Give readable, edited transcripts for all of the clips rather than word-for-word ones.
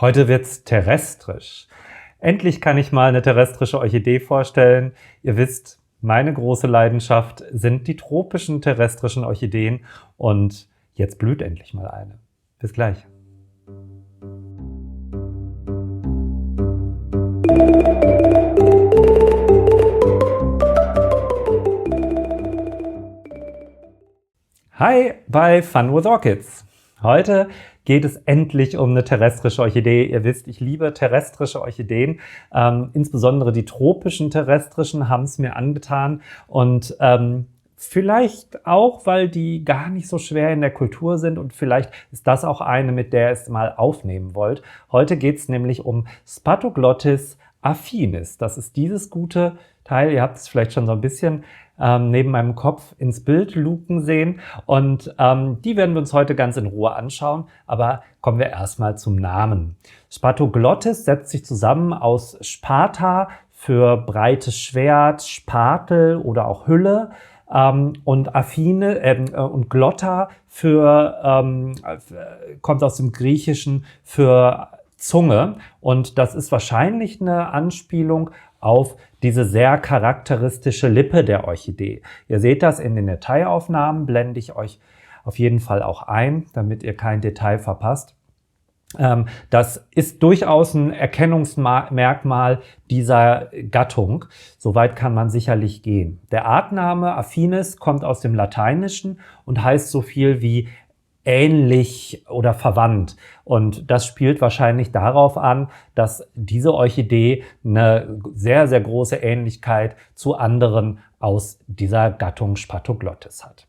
Heute wird's terrestrisch. Endlich kann ich mal eine terrestrische Orchidee vorstellen. Ihr wisst, meine große Leidenschaft sind die tropischen terrestrischen Orchideen und jetzt blüht endlich mal eine. Bis gleich. Hi bei Fun with Orchids. Heute geht es endlich um eine terrestrische Orchidee. Ihr wisst, ich liebe terrestrische Orchideen. Insbesondere die tropischen terrestrischen haben es mir angetan. Und vielleicht auch, weil die gar nicht so schwer in der Kultur sind. Und vielleicht ist das auch eine, mit der ihr es mal aufnehmen wollt. Heute geht es nämlich um Spatoglottis affinis. Das ist dieses gute Teil. Ihr habt es vielleicht schon so ein bisschen neben meinem Kopf ins Bild luken sehen. Und die werden wir uns heute ganz in Ruhe anschauen. Aber kommen wir erstmal zum Namen. Spatoglottis setzt sich zusammen aus Spata für breites Schwert, Spatel oder auch Hülle und Affine und Glotta für kommt aus dem Griechischen für Zunge. Und das ist wahrscheinlich eine Anspielung auf diese sehr charakteristische Lippe der Orchidee. Ihr seht das in den Detailaufnahmen, blende ich euch auf jeden Fall auch ein, damit ihr kein Detail verpasst. Das ist durchaus ein Erkennungsmerkmal dieser Gattung. Soweit kann man sicherlich gehen. Der Artname affinis kommt aus dem Lateinischen und heißt so viel wie ähnlich oder verwandt. Und das spielt wahrscheinlich darauf an, dass diese Orchidee eine sehr, sehr große Ähnlichkeit zu anderen aus dieser Gattung Spatoglottis hat.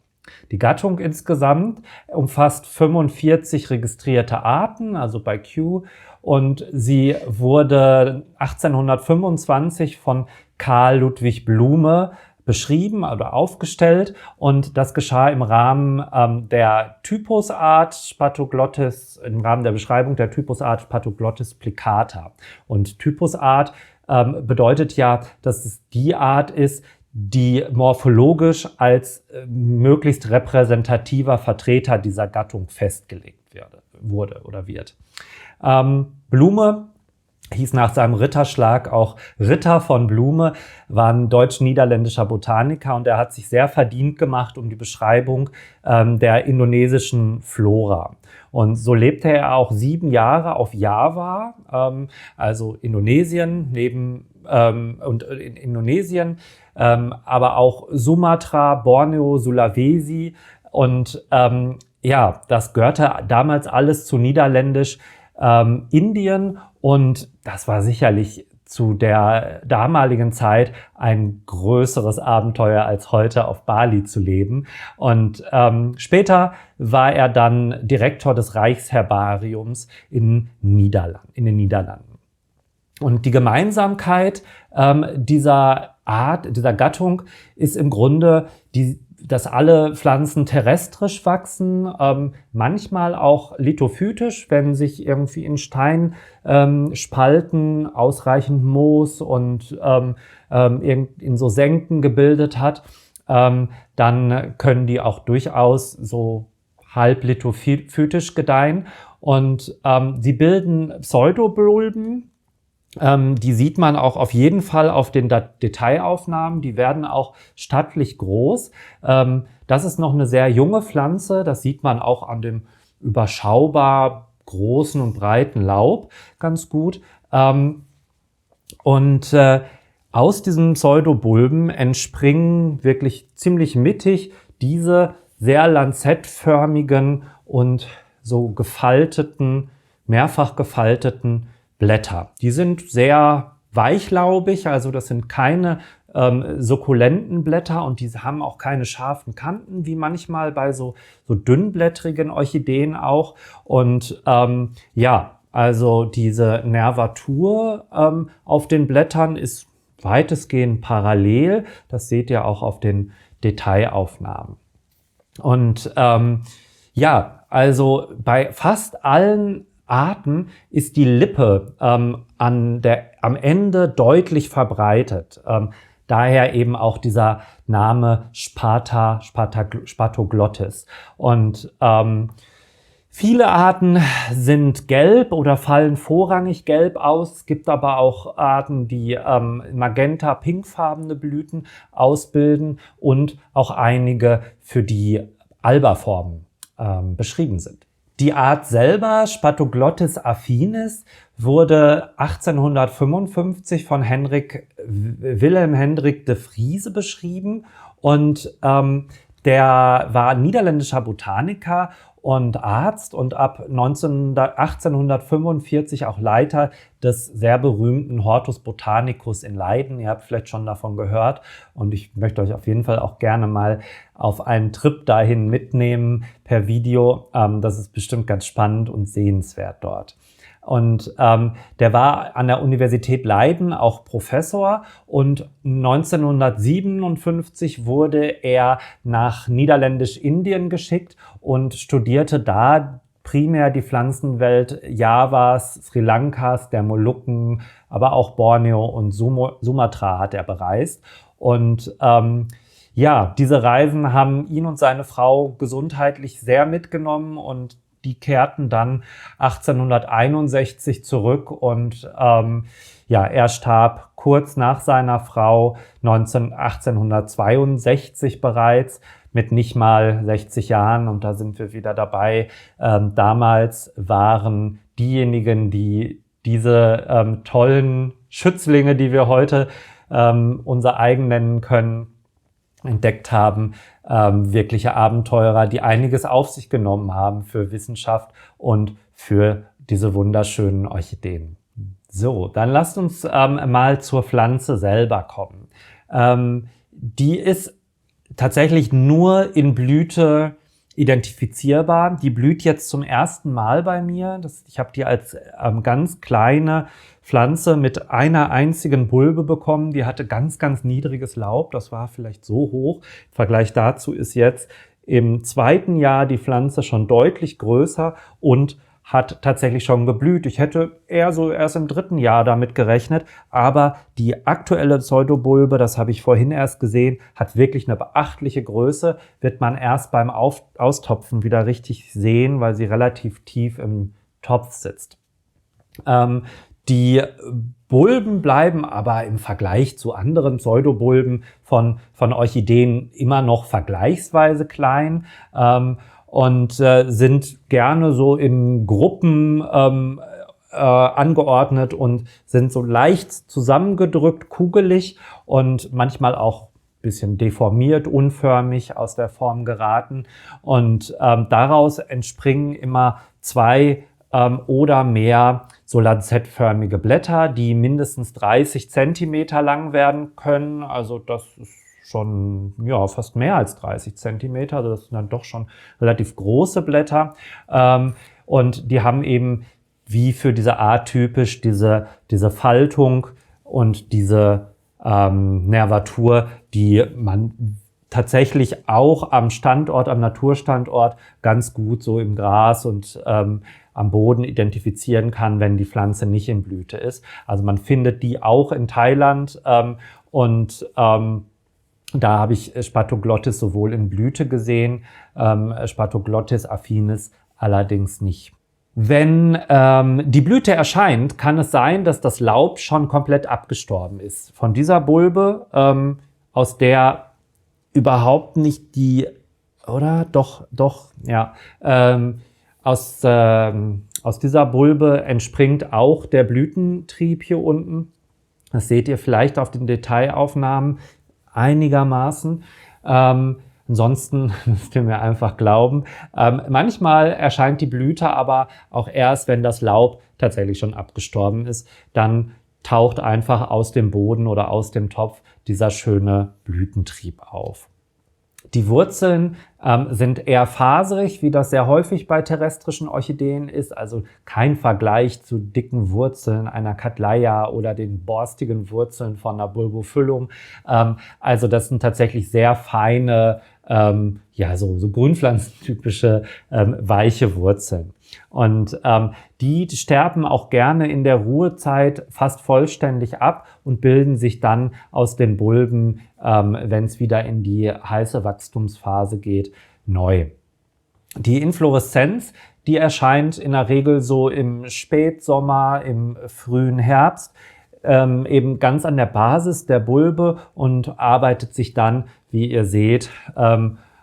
Die Gattung insgesamt umfasst 45 registrierte Arten, also bei Kew, und sie wurde 1825 von Carl Ludwig Blume beschrieben oder aufgestellt, und das geschah im Rahmen der Typusart Spatoglottis, im Rahmen der Beschreibung der Typusart Spatoglottis plicata. Und Typusart bedeutet ja, dass es die Art ist, die morphologisch als möglichst repräsentativer Vertreter dieser Gattung festgelegt wurde oder wird. Blume hieß nach seinem Ritterschlag auch Ritter von Blume, war ein deutsch-niederländischer Botaniker, und er hat sich sehr verdient gemacht um die Beschreibung der indonesischen Flora. Und so lebte er auch 7 Jahre auf Java, also Indonesien, aber auch Sumatra, Borneo, Sulawesi, und das gehörte damals alles zu Niederländisch Indien, und das war sicherlich zu der damaligen Zeit ein größeres Abenteuer als heute auf Bali zu leben. Und später war er dann Direktor des Reichsherbariums in den Niederlanden. Und die Gemeinsamkeit dieser Art, dieser Gattung ist im Grunde dass alle Pflanzen terrestrisch wachsen, manchmal auch lithophytisch, wenn sich irgendwie in Steinspalten ausreichend Moos und in so Senken gebildet hat, dann können die auch durchaus so halb lithophytisch gedeihen. Und sie bilden Pseudobulben. Die sieht man auch auf jeden Fall auf den Detailaufnahmen. Die werden auch stattlich groß. Das ist noch eine sehr junge Pflanze. Das sieht man auch an dem überschaubar großen und breiten Laub ganz gut. Aus diesen Pseudobulben entspringen wirklich ziemlich mittig diese sehr lanzettförmigen und so gefalteten, mehrfach gefalteten Blätter. Die sind sehr weichlaubig, also das sind keine sukkulenten Blätter, und die haben auch keine scharfen Kanten, wie manchmal bei so dünnblättrigen Orchideen auch. Und also diese Nervatur auf den Blättern ist weitestgehend parallel. Das seht ihr auch auf den Detailaufnahmen. Und also bei fast allen Arten ist die Lippe am Ende deutlich verbreitet. Daher eben auch dieser Name Spatoglottis. Und Viele Arten sind gelb oder fallen vorrangig gelb aus. Es gibt aber auch Arten, die magenta-pinkfarbene Blüten ausbilden und auch einige, für die Alba-Formen beschrieben sind. Die Art selber, Spatoglottis affinis, wurde 1855 von Wilhelm Hendrik de Vriese beschrieben und der war niederländischer Botaniker und Arzt und ab 1845 auch Leiter des sehr berühmten Hortus Botanicus in Leiden. Ihr habt vielleicht schon davon gehört und ich möchte euch auf jeden Fall auch gerne mal auf einen Trip dahin mitnehmen per Video. Das ist bestimmt ganz spannend und sehenswert dort. Und der war an der Universität Leiden auch Professor und 1957 wurde er nach Niederländisch-Indien geschickt und studierte da primär die Pflanzenwelt Javas, Sri Lankas, der Molukken, aber auch Borneo und Sumatra hat er bereist. Und ja, diese Reisen haben ihn und seine Frau gesundheitlich sehr mitgenommen und die kehrten dann 1861 zurück und ja, er starb kurz nach seiner Frau 1862 bereits mit nicht mal 60 Jahren und da sind wir wieder dabei. Damals waren diejenigen, die diese tollen Schützlinge, die wir heute unser eigen nennen können, entdeckt haben, wirkliche Abenteurer, die einiges auf sich genommen haben für Wissenschaft und für diese wunderschönen Orchideen. So, dann lasst uns mal zur Pflanze selber kommen. Die ist tatsächlich nur in Blüte identifizierbar. Die blüht jetzt zum ersten Mal bei mir. Ich habe die als ganz kleine Pflanze mit einer einzigen Bulbe bekommen. Die hatte ganz, ganz niedriges Laub. Das war vielleicht so hoch. Im Vergleich dazu ist jetzt im zweiten Jahr die Pflanze schon deutlich größer und hat tatsächlich schon geblüht. Ich hätte eher so erst im dritten Jahr damit gerechnet, aber die aktuelle Pseudobulbe, das habe ich vorhin erst gesehen, hat wirklich eine beachtliche Größe, wird man erst beim Austopfen wieder richtig sehen, weil sie relativ tief im Topf sitzt. Die Bulben bleiben aber im Vergleich zu anderen Pseudobulben von Orchideen immer noch vergleichsweise klein. Und sind gerne so in Gruppen angeordnet und sind so leicht zusammengedrückt, kugelig und manchmal auch ein bisschen deformiert, unförmig aus der Form geraten. Und daraus entspringen immer zwei oder mehr so lanzettförmige Blätter, die mindestens 30 Zentimeter lang werden können. Also das ist schon ja, fast mehr als 30 Zentimeter, also das sind dann doch schon relativ große Blätter. Und die haben eben, wie für diese Art typisch, diese Faltung und diese Nervatur, die man tatsächlich auch am Naturstandort ganz gut so im Gras und am Boden identifizieren kann, wenn die Pflanze nicht in Blüte ist. Also man findet die auch in Thailand da habe ich Spatoglottis sowohl in Blüte gesehen, Spatoglottis affinis allerdings nicht. Wenn die Blüte erscheint, kann es sein, dass das Laub schon komplett abgestorben ist. Von dieser Bulbe, aus der überhaupt nicht aus dieser Bulbe entspringt auch der Blütentrieb hier unten. Das seht ihr vielleicht auf den Detailaufnahmen einigermaßen. Ansonsten müsst ihr mir einfach glauben. Manchmal erscheint die Blüte aber auch erst, wenn das Laub tatsächlich schon abgestorben ist. Dann taucht einfach aus dem Boden oder aus dem Topf dieser schöne Blütentrieb auf. Die Wurzeln sind eher faserig, wie das sehr häufig bei terrestrischen Orchideen ist. Also kein Vergleich zu dicken Wurzeln einer Cattleya oder den borstigen Wurzeln von einer Bulbophyllum. Also das sind tatsächlich sehr feine, so grünpflanzentypische weiche Wurzeln. Und die sterben auch gerne in der Ruhezeit fast vollständig ab und bilden sich dann aus den Bulben, wenn es wieder in die heiße Wachstumsphase geht, neu. Die Infloreszenz, die erscheint in der Regel so im Spätsommer, im frühen Herbst, eben ganz an der Basis der Bulbe und arbeitet sich dann, wie ihr seht,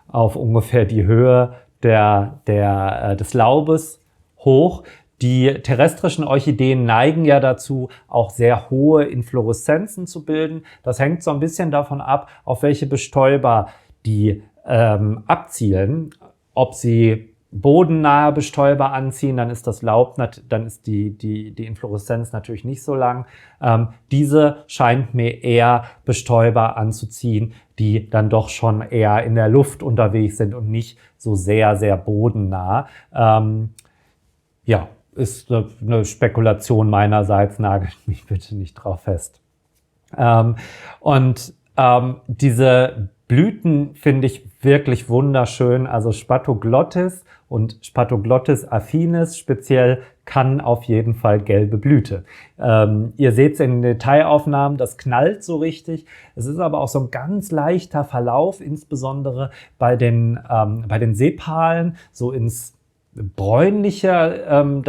auf ungefähr die Höhe des Laubes hoch. Die terrestrischen Orchideen neigen ja dazu, auch sehr hohe Infloreszenzen zu bilden. Das hängt so ein bisschen davon ab, auf welche Bestäuber die abzielen. Ob sie bodennahe Bestäuber anziehen, dann ist das Laub, dann ist die Infloreszenz natürlich nicht so lang. Diese scheint mir eher Bestäuber anzuziehen, die dann doch schon eher in der Luft unterwegs sind und nicht so sehr, sehr bodennah. Ja, ist eine Spekulation meinerseits, nagelt mich bitte nicht drauf fest. Diese Blüten finde ich wirklich wunderschön. Also Spatoglottis und Spatoglottis affinis speziell kann auf jeden Fall gelbe Blüte. Ihr seht es in den Detailaufnahmen, das knallt so richtig. Es ist aber auch so ein ganz leichter Verlauf, insbesondere bei den Sepalen, so ins Bräunliche.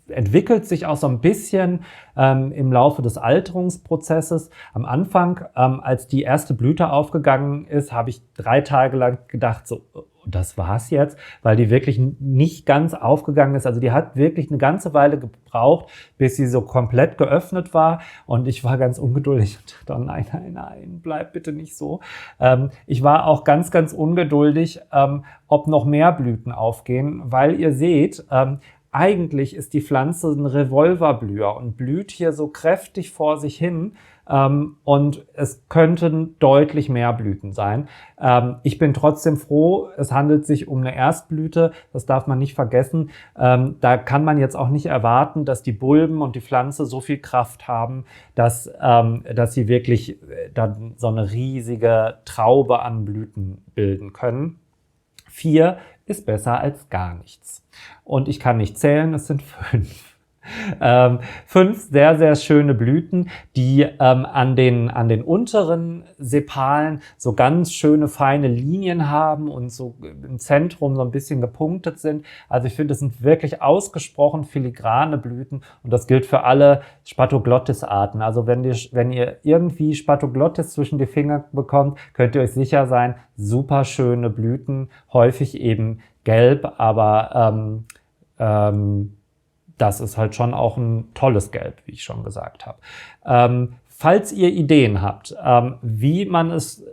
Entwickelt sich auch so ein bisschen im Laufe des Alterungsprozesses. Am Anfang, als die erste Blüte aufgegangen ist, habe ich 3 Tage lang gedacht, so, das war's jetzt, weil die wirklich nicht ganz aufgegangen ist. Also die hat wirklich eine ganze Weile gebraucht, bis sie so komplett geöffnet war. Und ich war ganz ungeduldig und dachte, oh nein, bleib bitte nicht so. Ich war auch ganz, ganz ungeduldig, ob noch mehr Blüten aufgehen, weil ihr seht, eigentlich ist die Pflanze ein Revolverblüher und blüht hier so kräftig vor sich hin. Und es könnten deutlich mehr Blüten sein. Ich bin trotzdem froh, es handelt sich um eine Erstblüte, das darf man nicht vergessen. Da kann man jetzt auch nicht erwarten, dass die Bulben und die Pflanze so viel Kraft haben, dass sie wirklich dann so eine riesige Traube an Blüten bilden können. 4 ist besser als gar nichts. Und ich kann nicht zählen, es sind 5. 5 sehr, sehr schöne Blüten, die an den unteren Sepalen so ganz schöne feine Linien haben und so im Zentrum so ein bisschen gepunktet sind. Also ich finde, das sind wirklich ausgesprochen filigrane Blüten und das gilt für alle Spatoglottis-Arten. Also wenn ihr irgendwie Spatoglottis zwischen die Finger bekommt, könnt ihr euch sicher sein, super schöne Blüten, häufig eben gelb, aber das ist halt schon auch ein tolles Gelb, wie ich schon gesagt habe. Falls ihr Ideen habt, wie man es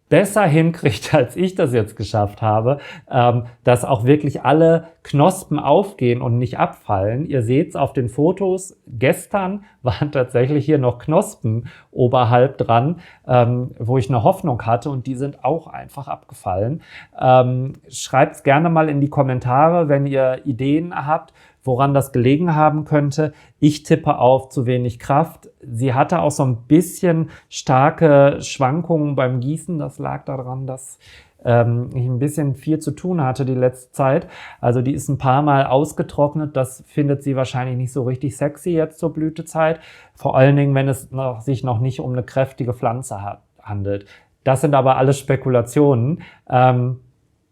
besser hinkriegt, als ich das jetzt geschafft habe, dass auch wirklich alle Knospen aufgehen und nicht abfallen. Ihr seht es auf den Fotos, gestern waren tatsächlich hier noch Knospen oberhalb dran, wo ich eine Hoffnung hatte und die sind auch einfach abgefallen. Schreibt es gerne mal in die Kommentare, wenn ihr Ideen habt, woran das gelegen haben könnte. Ich tippe auf zu wenig Kraft. Sie hatte auch so ein bisschen starke Schwankungen beim Gießen. Das lag daran, dass ich ein bisschen viel zu tun hatte die letzte Zeit. Also die ist ein paar Mal ausgetrocknet. Das findet sie wahrscheinlich nicht so richtig sexy jetzt zur Blütezeit. Vor allen Dingen, wenn es sich noch nicht um eine kräftige Pflanze handelt. Das sind aber alles Spekulationen.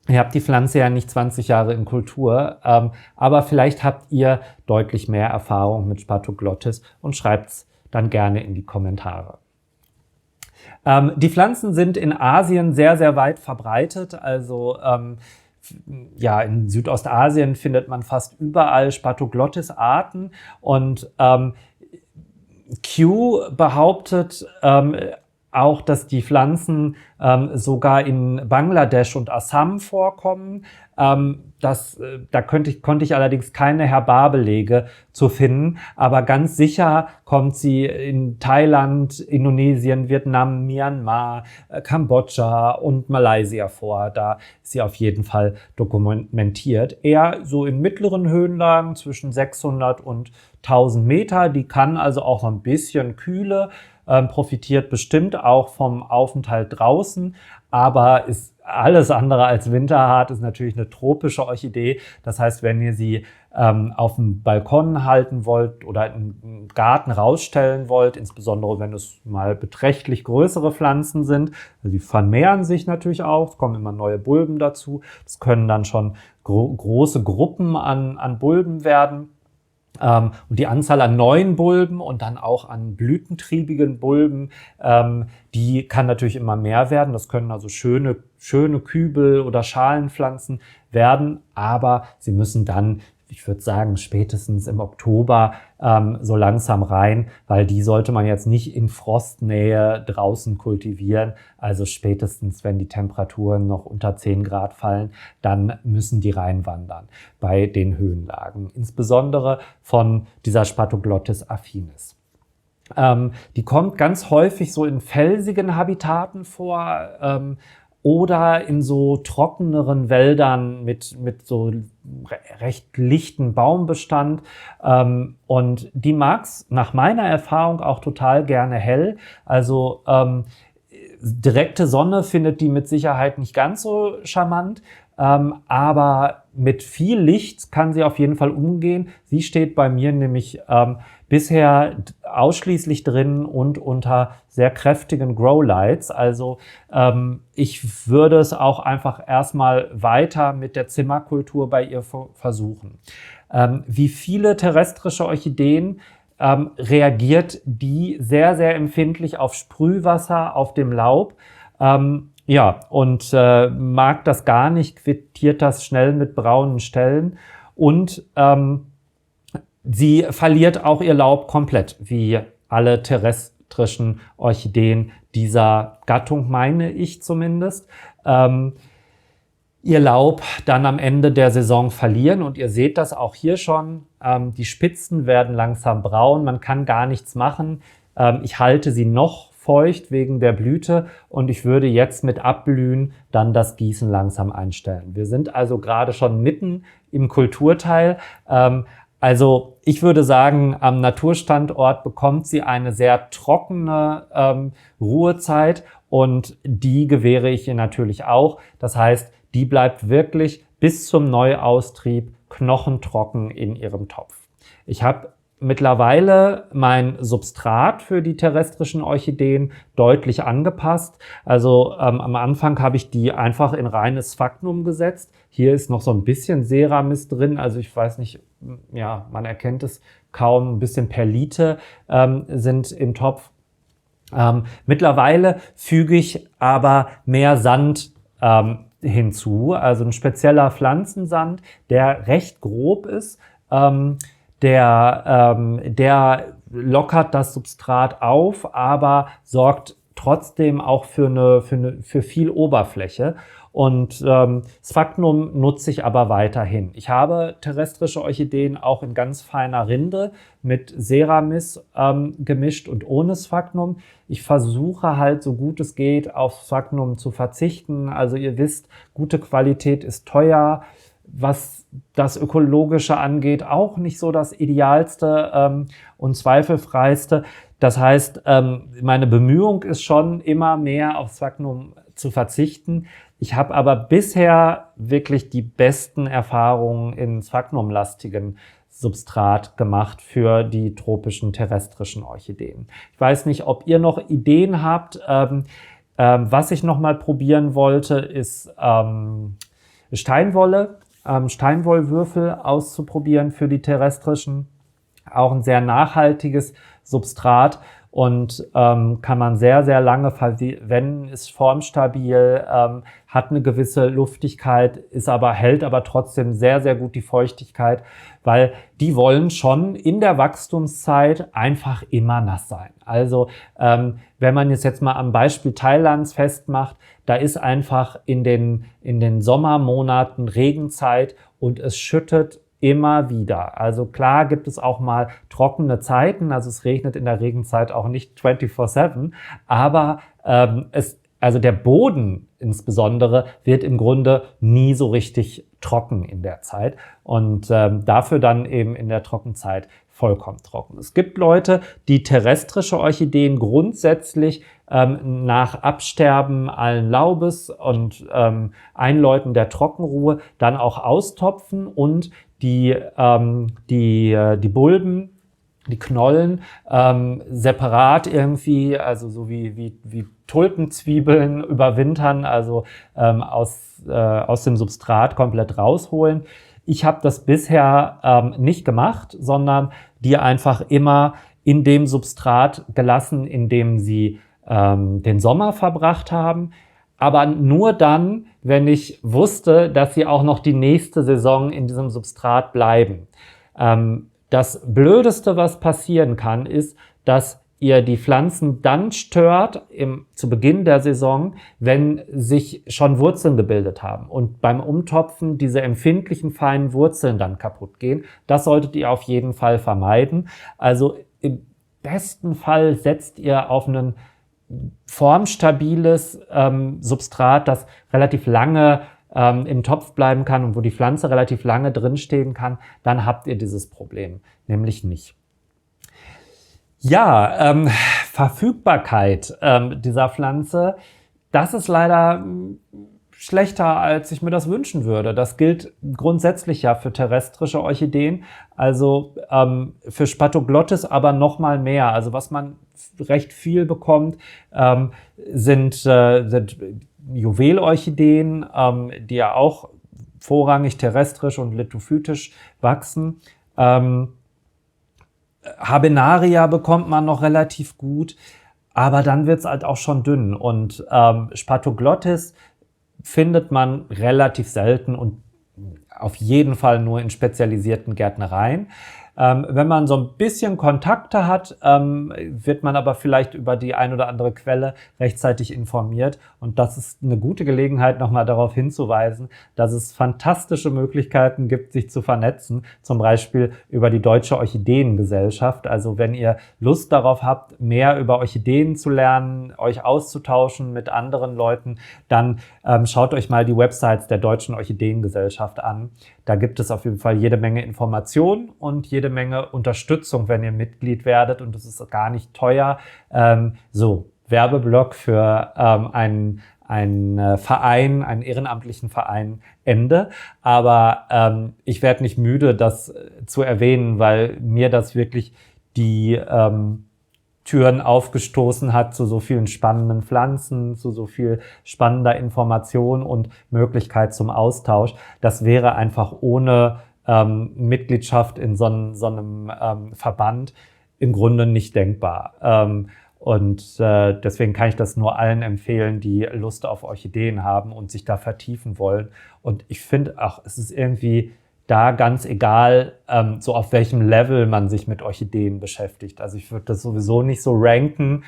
Ihr habt die Pflanze ja nicht 20 Jahre in Kultur, aber vielleicht habt ihr deutlich mehr Erfahrung mit Spatoglottis und schreibt es dann gerne in die Kommentare. Die Pflanzen sind in Asien sehr, sehr weit verbreitet. Also ja, in Südostasien findet man fast überall Spatoglottis-Arten und Kew behauptet auch, dass die Pflanzen sogar in Bangladesch und Assam vorkommen. Da konnte ich allerdings keine Herbarbelege zu finden, aber ganz sicher kommt sie in Thailand, Indonesien, Vietnam, Myanmar, Kambodscha und Malaysia vor. Da ist sie auf jeden Fall dokumentiert. Eher so in mittleren Höhenlagen zwischen 600 und 1000 Meter. Die kann also auch so ein bisschen Kühle, profitiert bestimmt auch vom Aufenthalt draußen, aber ist alles andere als winterhart, ist natürlich eine tropische Orchidee. Das heißt, wenn ihr sie auf dem Balkon halten wollt oder im Garten rausstellen wollt, insbesondere wenn es mal beträchtlich größere Pflanzen sind, also die vermehren sich natürlich auch, es kommen immer neue Bulben dazu. Das können dann schon große Gruppen an Bulben werden. Und die Anzahl an neuen Bulben und dann auch an blütentriebigen Bulben, die kann natürlich immer mehr werden. Das können also schöne Kübel- oder Schalenpflanzen werden, aber sie müssen dann, ich würde sagen, spätestens im Oktober so langsam rein, weil die sollte man jetzt nicht in Frostnähe draußen kultivieren. Also spätestens, wenn die Temperaturen noch unter 10 Grad fallen, dann müssen die reinwandern bei den Höhenlagen. Insbesondere von dieser Spathoglottis affinis. Die kommt ganz häufig so in felsigen Habitaten vor, oder in so trockeneren Wäldern mit so recht lichten Baumbestand. Und die mag's nach meiner Erfahrung auch total gerne hell. Also direkte Sonne findet die mit Sicherheit nicht ganz so charmant. Aber mit viel Licht kann sie auf jeden Fall umgehen. Sie steht bei mir nämlich bisher ausschließlich drin und unter sehr kräftigen Growlights. Also ich würde es auch einfach erstmal weiter mit der Zimmerkultur bei ihr versuchen. Wie viele terrestrische Orchideen reagiert die sehr, sehr empfindlich auf Sprühwasser auf dem Laub. Ja, und mag das gar nicht, quittiert das schnell mit braunen Stellen und sie verliert auch ihr Laub komplett, wie alle terrestrischen Orchideen dieser Gattung, meine ich zumindest. Ihr Laub dann am Ende der Saison verlieren und ihr seht das auch hier schon. Die Spitzen werden langsam braun, man kann gar nichts machen. Ich halte sie noch feucht wegen der Blüte und ich würde jetzt mit Abblühen dann das Gießen langsam einstellen. Wir sind also gerade schon mitten im Kulturteil. Also ich würde sagen, am Naturstandort bekommt sie eine sehr trockene Ruhezeit und die gewähre ich ihr natürlich auch. Das heißt, die bleibt wirklich bis zum Neuaustrieb knochentrocken in ihrem Topf. Ich habe mittlerweile mein Substrat für die terrestrischen Orchideen deutlich angepasst. Also am Anfang habe ich die einfach in reines Sphagnum gesetzt. Hier ist noch so ein bisschen Ceramis drin. Also ich weiß nicht, ja, man erkennt es kaum. Ein bisschen Perlite sind im Topf. Mittlerweile füge ich aber mehr Sand hinzu. Also ein spezieller Pflanzensand, der recht grob ist. Der lockert das Substrat auf, aber sorgt trotzdem auch für viel Oberfläche. Und Sphagnum nutze ich aber weiterhin. Ich habe terrestrische Orchideen auch in ganz feiner Rinde mit Ceramis gemischt und ohne Sphagnum. Ich versuche halt, so gut es geht, auf Sphagnum zu verzichten. Also ihr wisst, gute Qualität ist teuer. Was das Ökologische angeht, auch nicht so das Idealste und Zweifelfreiste. Das heißt, meine Bemühung ist schon, immer mehr auf Sphagnum zu verzichten. Ich habe aber bisher wirklich die besten Erfahrungen in sphagnumlastigen Substrat gemacht für die tropischen terrestrischen Orchideen. Ich weiß nicht, ob ihr noch Ideen habt. Was ich noch mal probieren wollte, ist Steinwolle. Steinwollwürfel auszuprobieren für die terrestrischen. Auch ein sehr nachhaltiges Substrat und kann man sehr, sehr lange verwenden, ist formstabil, hat eine gewisse Luftigkeit, hält aber trotzdem sehr, sehr gut die Feuchtigkeit, weil die wollen schon in der Wachstumszeit einfach immer nass sein. Also wenn man jetzt mal am Beispiel Thailands festmacht, da ist einfach in den Sommermonaten Regenzeit und es schüttet immer wieder. Also klar gibt es auch mal trockene Zeiten, also es regnet in der Regenzeit auch nicht 24/7, aber also der Boden insbesondere wird im Grunde nie so richtig trocken in der Zeit und dafür dann eben in der Trockenzeit vollkommen trocken. Es gibt Leute, die terrestrische Orchideen grundsätzlich nach Absterben allen Laubes und Einläuten der Trockenruhe dann auch austopfen und die Bulben die Knollen separat irgendwie, also so wie Tulpenzwiebeln überwintern, also aus dem Substrat komplett rausholen. Ich habe das bisher nicht gemacht, sondern die einfach immer in dem Substrat gelassen, in dem sie den Sommer verbracht haben. Aber nur dann, wenn ich wusste, dass sie auch noch die nächste Saison in diesem Substrat bleiben. Das Blödeste, was passieren kann, ist, dass ihr die Pflanzen dann stört zu Beginn der Saison, wenn sich schon Wurzeln gebildet haben und beim Umtopfen diese empfindlichen, feinen Wurzeln dann kaputt gehen. Das solltet ihr auf jeden Fall vermeiden. Also im besten Fall setzt ihr auf ein formstabiles Substrat, das relativ lange im Topf bleiben kann und wo die Pflanze relativ lange drinstehen kann, dann habt ihr dieses Problem nämlich nicht. Ja, Verfügbarkeit dieser Pflanze, das ist leider schlechter, als ich mir das wünschen würde. Das gilt grundsätzlich ja für terrestrische Orchideen, also für Spatoglottis aber noch mal mehr. Also was man recht viel bekommt, sind Juwelorchideen, die ja auch vorrangig terrestrisch und lithophytisch wachsen. Habenaria bekommt man noch relativ gut, aber dann wird es halt auch schon dünn. Und Spatoglottis findet man relativ selten und auf jeden Fall nur in spezialisierten Gärtnereien. Wenn man so ein bisschen Kontakte hat, wird man aber vielleicht über die ein oder andere Quelle rechtzeitig informiert. Und das ist eine gute Gelegenheit, nochmal darauf hinzuweisen, dass es fantastische Möglichkeiten gibt, sich zu vernetzen. Zum Beispiel über die Deutsche Orchideengesellschaft. Also wenn ihr Lust darauf habt, mehr über Orchideen zu lernen, euch auszutauschen mit anderen Leuten, dann schaut euch mal die Websites der Deutschen Orchideengesellschaft an. Da gibt es auf jeden Fall jede Menge Informationen und jede Menge Unterstützung, wenn ihr Mitglied werdet. Und es ist gar nicht teuer. Werbeblock für einen Verein, einen ehrenamtlichen Verein, Ende. Aber ich werde nicht müde, das zu erwähnen, weil mir das wirklich die Türen aufgestoßen hat zu so vielen spannenden Pflanzen, zu so viel spannender Information und Möglichkeit zum Austausch. Das wäre einfach ohne Mitgliedschaft in so einem Verband im Grunde nicht denkbar. Deswegen kann ich das nur allen empfehlen, die Lust auf Orchideen haben und sich da vertiefen wollen. Und ich finde auch, es ist irgendwie da ganz egal, so auf welchem Level man sich mit Orchideen beschäftigt. Also ich würde das sowieso nicht so ranken,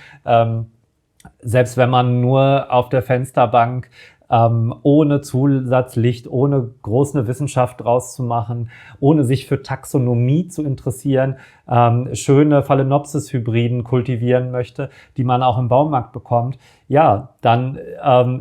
selbst wenn man nur auf der Fensterbank ohne Zusatzlicht, ohne groß eine Wissenschaft draus zu machen, ohne sich für Taxonomie zu interessieren, schöne Phalaenopsis-Hybriden kultivieren möchte, die man auch im Baumarkt bekommt, ja, dann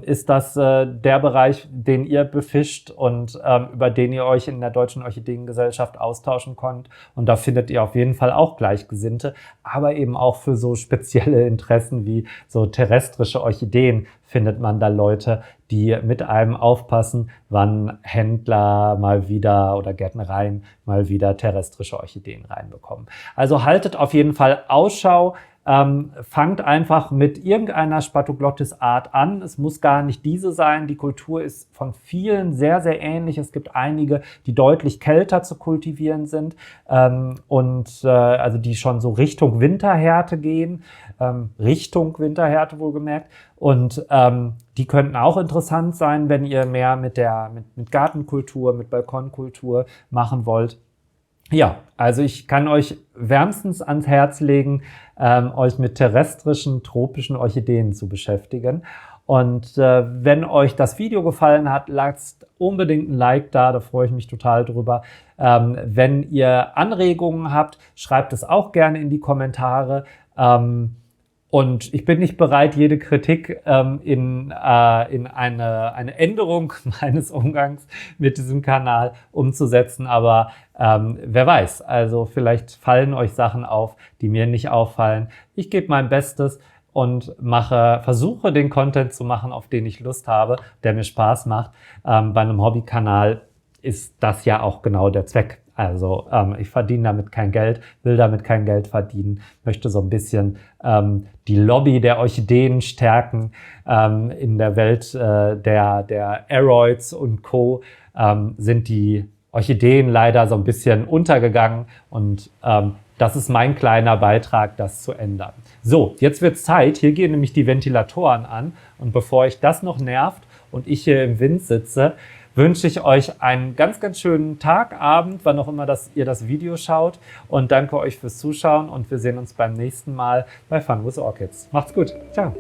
ist das der Bereich, den ihr befischt und über den ihr euch in der Deutschen Orchideengesellschaft austauschen könnt. Und da findet ihr auf jeden Fall auch Gleichgesinnte, aber eben auch für so spezielle Interessen wie so terrestrische Orchideen findet man da Leute, die mit einem aufpassen, wann Händler mal wieder oder Gärtnereien mal wieder terrestrische Orchideen reinbekommen. Also haltet auf jeden Fall Ausschau. Fangt einfach mit irgendeiner Spatoglottis-Art an. Es muss gar nicht diese sein. Die Kultur ist von vielen sehr, sehr ähnlich. Es gibt einige, die deutlich kälter zu kultivieren sind also die schon so Richtung Winterhärte gehen. Richtung Winterhärte wohlgemerkt. Und die könnten auch interessant sein, wenn ihr mehr mit Gartenkultur, mit Balkonkultur machen wollt. Ja, also ich kann euch wärmstens ans Herz legen, euch mit terrestrischen, tropischen Orchideen zu beschäftigen. Und wenn euch das Video gefallen hat, lasst unbedingt ein Like da, da freue ich mich total drüber. Wenn ihr Anregungen habt, schreibt es auch gerne in die Kommentare. Und ich bin nicht bereit, jede Kritik in eine Änderung meines Umgangs mit diesem Kanal umzusetzen. Aber wer weiß, also vielleicht fallen euch Sachen auf, die mir nicht auffallen. Ich gebe mein Bestes und versuche den Content zu machen, auf den ich Lust habe, der mir Spaß macht. Bei einem Hobbykanal ist das ja auch genau der Zweck. Also ich verdiene damit kein Geld, will damit kein Geld verdienen, möchte so ein bisschen die Lobby der Orchideen stärken. In der Welt der Aroids und Co. Sind die Orchideen leider so ein bisschen untergegangen und das ist mein kleiner Beitrag, das zu ändern. So, jetzt wird es Zeit. Hier gehen nämlich die Ventilatoren an. Und bevor euch das noch nervt und ich hier im Wind sitze, wünsche ich euch einen ganz, ganz schönen Tag, Abend, wann auch immer ihr das Video schaut. Und danke euch fürs Zuschauen. Und wir sehen uns beim nächsten Mal bei Fun with Orchids. Macht's gut. Ciao.